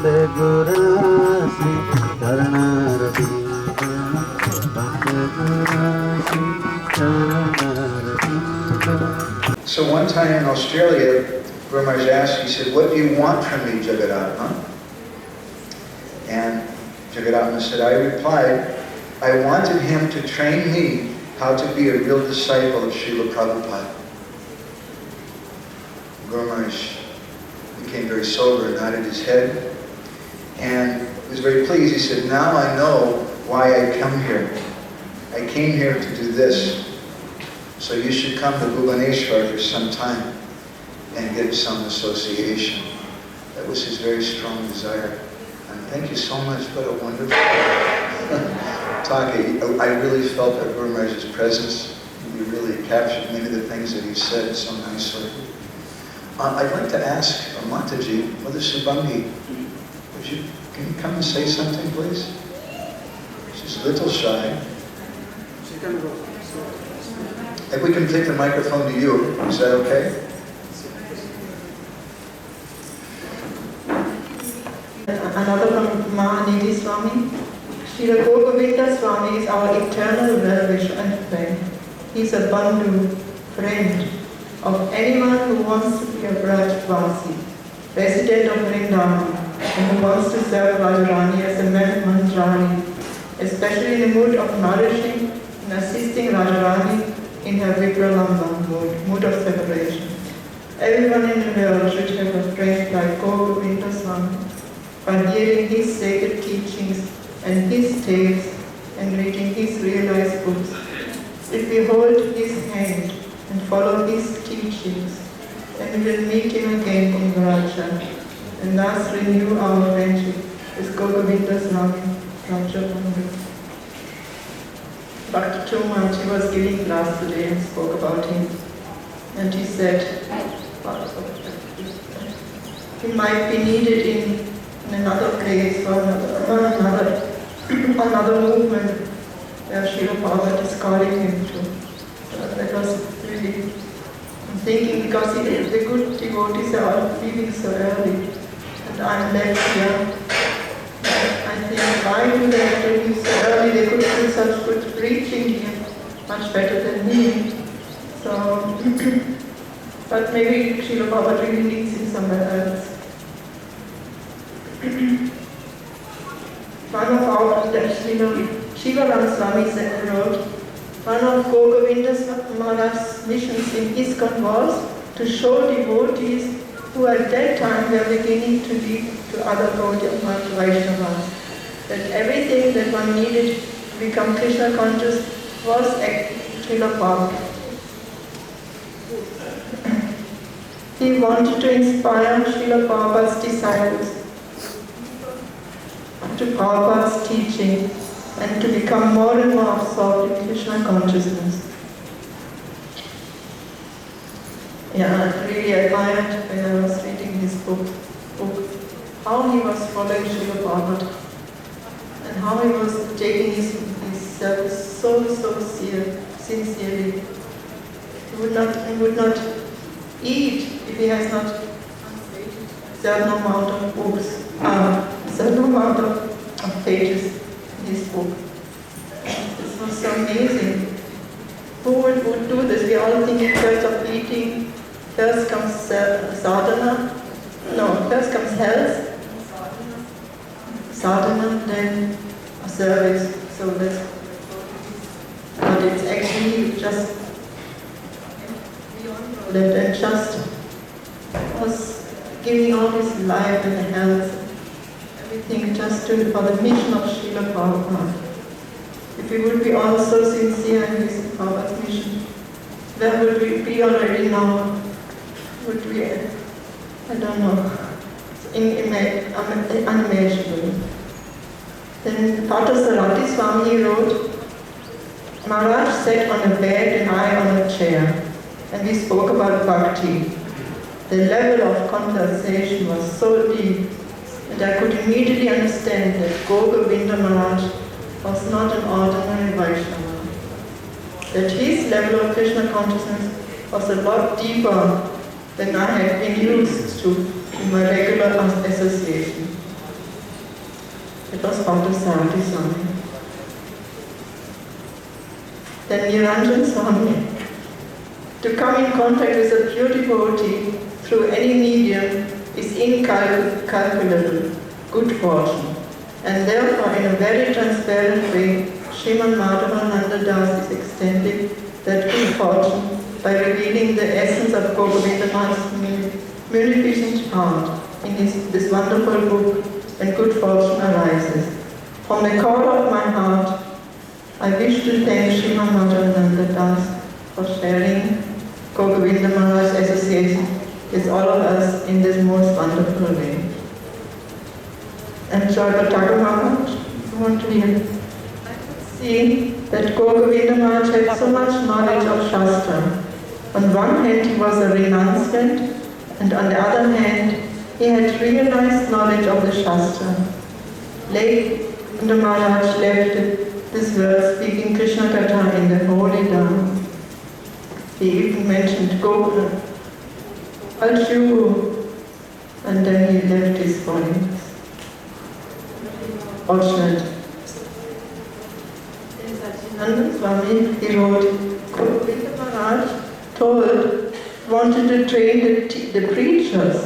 So one time in Australia, Guru Maharaj asked, he said, "What do you want from me, Jagadatma?" And Jagadatma said, I replied, I wanted him to train me how to be a real disciple of Srila Prabhupada. Guru Maharaj became very sober and nodded his head and was very pleased. He said, now I know why I come here. I came here to do this. So you should come to Bhubaneswar for some time and get some association. That was his very strong desire. And thank you so much. What a wonderful talk. I really felt that Guru Maharaj's presence. You really captured many of the things that he said so nicely. I'd like to ask Mataji, Mother Subangi, can you come and say something, please? She's a little shy. She can go. If we can take the microphone to you, is that okay? Another from Mahanidhi Swami. Srila Govinda Swami is our eternal well-wisher and friend. He is a bandhu, friend of anyone who wants to be a Brajvasi, resident of Vrindavan, and who wants to serve Radharani as a Maha Mantra, especially in the mood of nourishing and assisting Radharani in her Vipralamba mood of separation. Everyone in the world should have a friend like Govinda Swami, by hearing his sacred teachings and his tales and reading his realized books. If we hold his hand and follow his teachings, then we will meet him again in Vraja and thus renew our friendship with Govinda Swami Rajabandhu. Bhakti Chumach, he was giving class today and spoke about him. And he said, he might be needed in another place or another movement where Srila Prabhupada is calling him to. That was really, I'm thinking, because the good devotees are leaving so early and I'm left here. I think, why do they have to leave so early? They could do such good preaching here, much better than me. So, but maybe Srila Prabhupada really needs him somewhere else. One of our Shiva Ram Swami said, wrote, one of Govinda Maharaj's missions in ISKCON was to show devotees who at that time were beginning to lead to other Gaudiya Vaishnavas that everything that one needed to become Krishna conscious was Srila Prabhupada. He wanted to inspire Srila Prabhupada's disciples to Prabhupada's teaching and to become more and more absorbed in Krishna consciousness. Yeah, I really admired when I was reading his book, how he was following Srila Prabhupada and how he was taking his service so sincerely. He would not eat if he has not certain amount of books, certain amount of pages in his book. This was so amazing. Who would do this? We all think in terms of eating. First comes sadhana. No, first comes health. Sadhana, then a service. So that's, but it's actually just that, and just was giving all his life and health, everything just for the mission of Srila Prabhupada. If we would be all so sincere in his Prabhupada's mission, where would we be already now? Would we, I don't know, unimaginable. Then Parthasarati Swami wrote, Maharaj sat on a bed and I on a chair, and we spoke about bhakti. The level of conversation was so deep, and I could immediately understand that Govinda Maharaj was not an ordinary Vaishnava. That his level of Krishna consciousness was a lot deeper than I had been used to in my regular association. was Parthasarathi Swami. Then Niranjan Swami. To come in contact with a pure devotee through any medium is incalculable good fortune. And therefore, in a very transparent way, Sriman Madhavananda Das is extending that good fortune by revealing the essence of Govinda Maha's munificent heart in this wonderful book, When Good Fortune Arises. From the core of my heart, I wish to thank Sriman Madhavananda Das for sharing Govinda Maharaj's association with all of us in this most wonderful way. And Joy Pataka Maharaj, you want to hear? See that Govinda Maharaj had so much knowledge of Shastra. On one hand, he was a renunciant, and on the other hand, he had realized knowledge of the Shastra. Late Govinda Maharaj left this verse speaking Krishna Katha in the holy Dhamma. He even mentioned Gour, Alshu, and then he left his Holiness. Fortunate. In Satyananda Swami, he wrote, Govinda Maharaj wanted to train the preachers.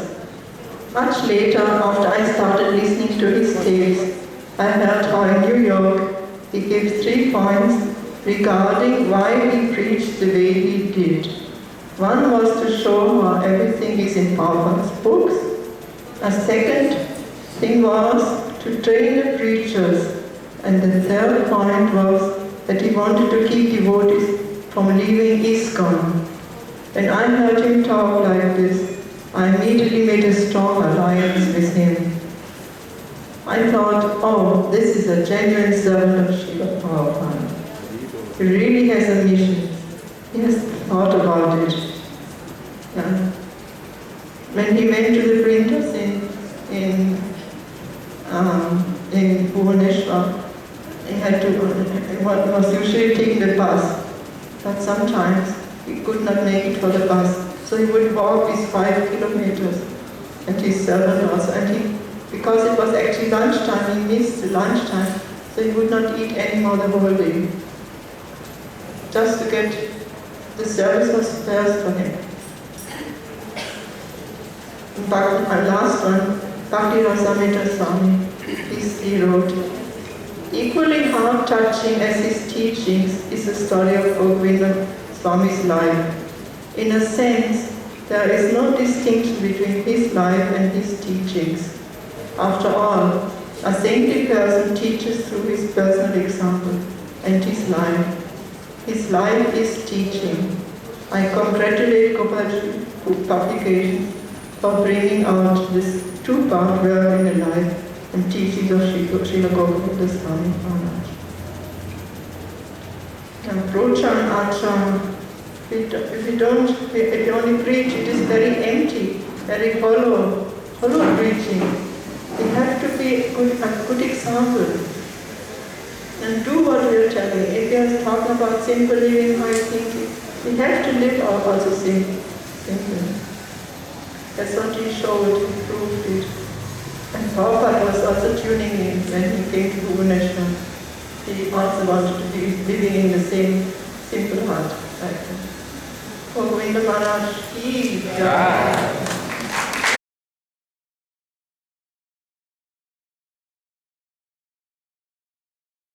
Much later, after I started listening to his tales, I heard how in New York he gave 3 points regarding why he preached the way he did. One was to show how everything is in Prabhupada's books. A second thing was to train the preachers. And the third point was that he wanted to keep devotees from leaving ISKCON. When I heard him talk like this, I immediately made a strong alliance with him. I thought, oh, this is a genuine servant of Srila Prabhupada. He really has a mission. He has thought about it. Yeah. When he went to the printers in Bhubaneswar, he was usually taking the bus, but sometimes he could not make it for the bus. So he would walk these 5 kilometers, and his servant also. And because it was actually lunchtime, he missed the lunchtime, so he would not eat anymore the whole day. Just to get the service was first for him. And last one, Bhakti Rasamrita Swami, he wrote, equally heart-touching as his teachings is the story of Govinda Swami's life. In a sense, there is no distinction between his life and his teachings. After all, a saintly person teaches through his personal example and his life. His life is teaching. I congratulate Gopaji Purification for bringing out this 2-part work in the life and teachings of Srila Govinda Swami Maharaj. And Prochan Achan, if you only preach, it is very empty, very hollow preaching. We have to be a good example and do what we are telling. If we are talking about simple living, high thinking, we have to live also simple. That's what he showed, he proved it. And Prabhupada was also tuning in when he came to Bhubaneswar. He also wanted to be living in the same simple heart like that. Govinda Maharaj ki jai.